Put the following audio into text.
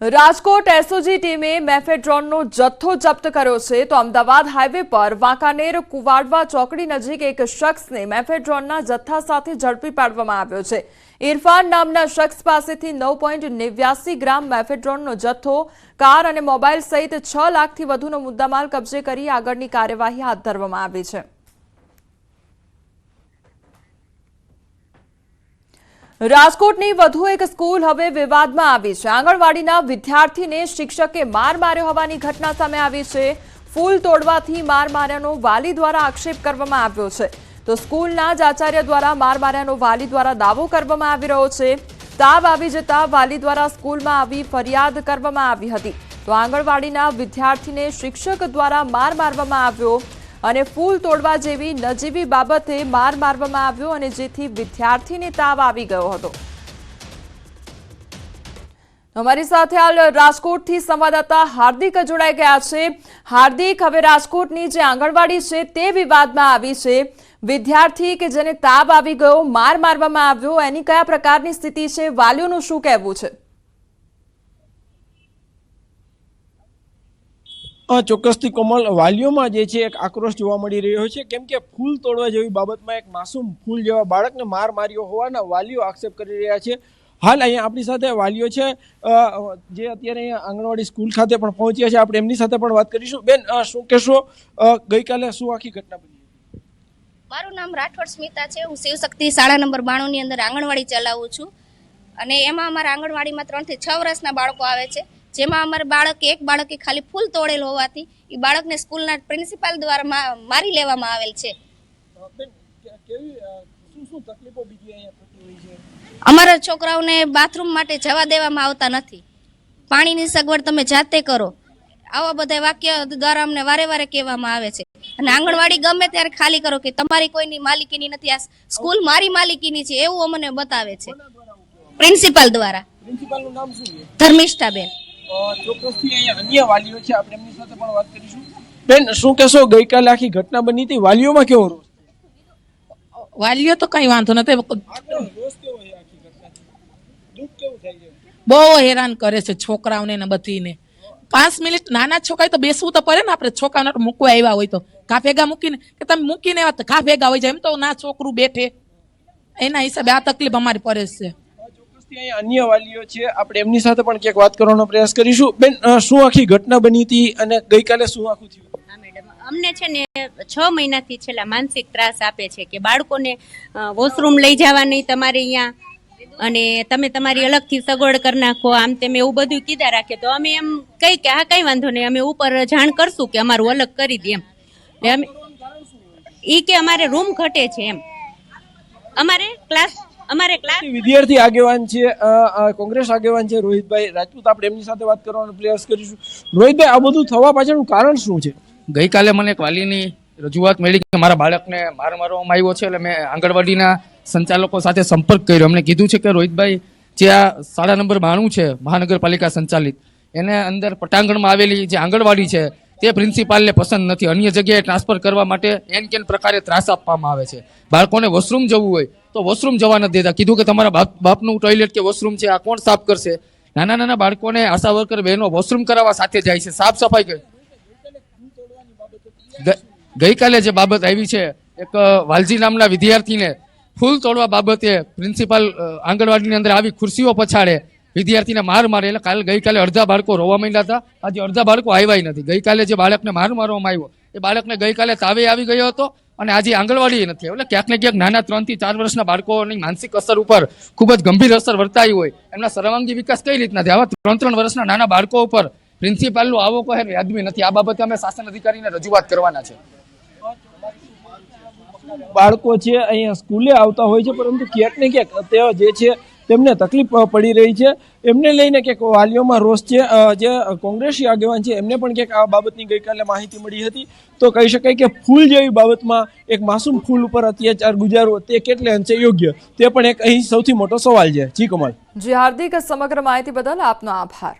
Rajkot SOG ટીમે મેફેડ્રોનનો જથ્થો જપ્ત કર્યો છે તો અમદાવાદ હાઈવે પર વાંકાનેર કુવાડવા ચોકડી નજીક એક શખ્સને મેફેડ્રોનના જથ્થા સાથે ઝડપી પાડવામાં આવ્યો છે। ઇરફાન નામના શખ્સ પાસેથી 9.89 ગ્રામ મેફેડ્રોનનો જથ્થો, કાર અને મોબાઈલ સહિત 6 લાખથી વધુનો મુદ્દામાલ કબજે કરી આગળની કાર્યવાહી હાથ ધરવામાં આવી છે। રાજકોટની વધુ એક સ્કૂલ હવે વિવાદમાં આવી છે। આંગણવાડીના વિદ્યાર્થીને શિક્ષકે માર માર્યો હોવાની ઘટના સામે આવી છે। ફૂલ તોડવાથી માર માર્યાનો વાલી દ્વારા આક્ષેપ કરવામાં આવ્યો છે તો સ્કૂલના જ આચાર્ય દ્વારા માર માર્યાનો વાલી દ્વારા દાવો કરવામાં આવી રહ્યો છે। તાવ આવી જતા વાલી દ્વારા સ્કૂલમાં આવી ફરિયાદ કરવામાં આવી હતી તો આંગણવાડીના વિદ્યાર્થીને શિક્ષક દ્વારા માર મારવામાં આવ્યો અને ફૂલ તોડવા જેવી નજીવી બાબતે માર મારવામાં આવ્યો અને જેથી વિદ્યાર્થીને તાવ આવી ગયો હતો। અમારી સાથે હાલ રાજકોટથી સંવાદદાતા હાર્દિક જોડાઈ ગયા છે। હાર્દિક, હવે રાજકોટની જે આંગણવાડી છે તે વિવાદમાં આવી છે। વિદ્યાર્થી કે જેને તાવ આવી ગયો, માર મારવામાં આવ્યો, એની કયા પ્રકારની સ્થિતિ છે, વાલીઓનું શું કહેવું છે? ચોક્કસથી કોમલ, વાલીઓમાં જે છે એક આક્રોશ જોવા મળી રહ્યો છે, કેમ કે ફૂલ તોડવા જેવી બાબતમાં એક માસૂમ ફૂલ જેવા બાળકને માર માર્યો હોવાના વાલીઓ આક્ષેપ કરી રહ્યા છે। હાલ અહીંયા આપણી સાથે વાલીઓ છે જે અત્યારે અહીંયા આંગણવાડી સ્કૂલ ખાતે પણ પહોંચ્યા છે, આપણે એમની સાથે પણ વાત કરીશું। બેન, શું કહેશો, ગઈકાલે શું આખી ઘટના બની? મારું નામ રાઠોડ સ્મિતા છે। હું શિવશક્તિ શાળા નંબર 92 ની અંદર આંગણવાડી ચલાવું છું અને એમાં અમારા આંગણવાડીમાં 3 થી 6 વર્ષના બાળકો આવે છે, જેમાં અમારા એક બાળકે ખાલી ફૂલ તોડેલ હોવાથી એ બાળકને સ્કૂલના પ્રિન્સિપાલ દ્વારા મારી લેવામાં આવેલ છે। અમારા છોકરાઓને બાથરૂમ માટે જવા દેવામાં આવતા નથી, પાણીની સગવડ તમે જાતે કરો, આવા બધા વાક્ય દ્વારા અમને વારે વારે કહેવામાં આવે છે અને આંગણવાડી ગમે ત્યારે ખાલી કરો કે તમારી કોઈની માલિકીની નથી, આ સ્કૂલ મારી માલિકીની છે એવું અમને બતાવે છે પ્રિન્સિપાલ દ્વારા। પ્રિન્સિપાલનું નામ શું છે? ધર્મિષ્ઠાબેન। ચોક્કસથી અહીંયા અન્ય વાલીઓ છે, આપણે એમની સાથે પણ વાત કરીશું। બેન, શું કહેશો, ગઈકાલે આખી ઘટના બની હતી, વાલીઓમાં કેવો રોષ? વાલીઓ તો કઈ વાંધો નથી, રોષ કેવો છે આખી ઘટનાથી? દુઃખ કેવું થાય છે? બહુ હેરાન કરે છે છોકરાઓને ને બધીને। 5 મિનિટ નાના છોકરા તો બેસવું તો પડે ને, આપણે છોકરાને મૂકવા આવ્યા હોય તો ઘા ભેગા મૂકીને કે તમે મૂકીને આવ્યા તો ઘા ભેગા હોય જાય, એમ તો ના છોકરું બેઠે, એના હિસાબે આ તકલીફ અમારી પડે છે। અન્ય વાલીઓ છે, આપણે એમની સાથે પણ ક્યાંક વાત કરવાનો પ્રયાસ કરીશું। બેન, શું આખી ઘટના બની હતી અને ગઈકાલે શું આખું થયું? હા મેડમ, અમને છે ને 6 મહિનાથી છેલ્લા માનસિક ત્રાસ આપે છે કે બાળકોને વોશરૂમ લઈ જવા નહીં તમારે અહીંયા, અને તમે તમારી અલગથી સગવડ કરી નાખો, આમ તેમ એવું બધું કીધા રાખે તો અમે એમ કઈ કે હા કઈ વાંધો નહીં, અમે ઉપર જાણ કરશું કે અમારું અલગ કરી દે એમ। ઈ કે અમારે રૂમ ઘટે છે એમ, અમારે ક્લાસ વિદ્યાર્થી આગેવાન છે, કોંગ્રેસ આગેવાન છે રોહિતભાઈ રાજપૂત, આપણે એમની સાથે વાત કરવાનો પ્રયાસ કરીશું। રોહિતભાઈ, આ બધું થવા પાછળનું કારણ શું છે? ગઈકાલે મને એક વાલીની રજૂઆત મળી કે મારા બાળકને માર મારવામાં આવ્યો છે, એટલે મેં આંગણવાડીના સંચાલકો સાથે સંપર્ક કર્યો। એમને કીધું છે કે રોહિતભાઈ, જે આ શાળા નંબર 92 છે મહાનગરપાલિકા સંચાલિત, એને અંદર પટાંગણમાં આવેલી જે આંગણવાડી છે તે પ્રિન્સિપાલને પસંદ નથી, અન્ય જગ્યાએ ટ્રાન્સફર કરવા માટે એન કેન પ્રકારે ત્રાસ આપવામાં આવે છે। બાળકોને વોશરૂમ જવું હોય તો વોશરૂમ જવા નથી દેતા, કીધું કે તમારા બાપનું ટોયલેટ કે વોશરૂમ છે, આ કોણ સાફ કરશે? નાના નાના બાળકોને આશા વર્કર બહેનો વોશરૂમ કરાવવા સાથે જાય છે, સાફ સફાઈ કરે। ગઈકાલે જે બાબત આવી છે, એક વાલજી નામના વિદ્યાર્થીને ફૂલ તોડવા બાબતે પ્રિન્સિપાલ આંગણવાડીની અંદર આવી ખુરશીઓ પછાડે, વિદ્યાર્થીને માર મારે, એટલે ગઈકાલે અડધા બાળકો રોવા માંડ્યા હતા, આજે અડધા બાળકો આવ્યા નથી। ગઈકાલે જે બાળકને માર મારવામાં આવ્યો એ બાળકને ગઈકાલે તાવે આવી ગયો હતો અને આજે આંગણવાડી નથી, એટલે ક્યાંક ને ક્યાંક નાના 3 થી 4 વર્ષના બાળકોની માનસિક અસર ઉપર ખૂબ જ ગંભીર અસર વર્તાઈ હોય, એમના સર્વાંગી વિકાસ કઈ રીતના થાય? આવા 3 વર્ષના નાના બાળકો ઉપર પ્રિન્સિપાલનો આવો કહે વ્યાજબી નથી। આ બાબતે અમે શાસન અધિકારીને રજૂઆત કરવાના છે। બાળકો છે અહીંયા સ્કૂલે આવતા હોય છે, પરંતુ ક્યાંક ને ક્યાંક તે જે છે તેમને તકલીફ પડી રહી છે, એમને લઈને ક્યાંક વાલીઓમાં રોષ છે। જે કોંગ્રેસી આગેવાન છે એમને પણ ક્યાંક આ બાબતની ગઈકાલે માહિતી મળી હતી, તો કહી શકાય કે ફૂલ જેવી બાબતમાં એક માસૂમ ફૂલ ઉપર અત્યાચાર ગુજારવો તે કેટલે અંશે યોગ્ય, તે પણ એક અહીં સૌથી મોટો સવાલ છે। જી કોમલ। જી હાર્દિક, સમગ્ર માહિતી બદલ આપનો આભાર।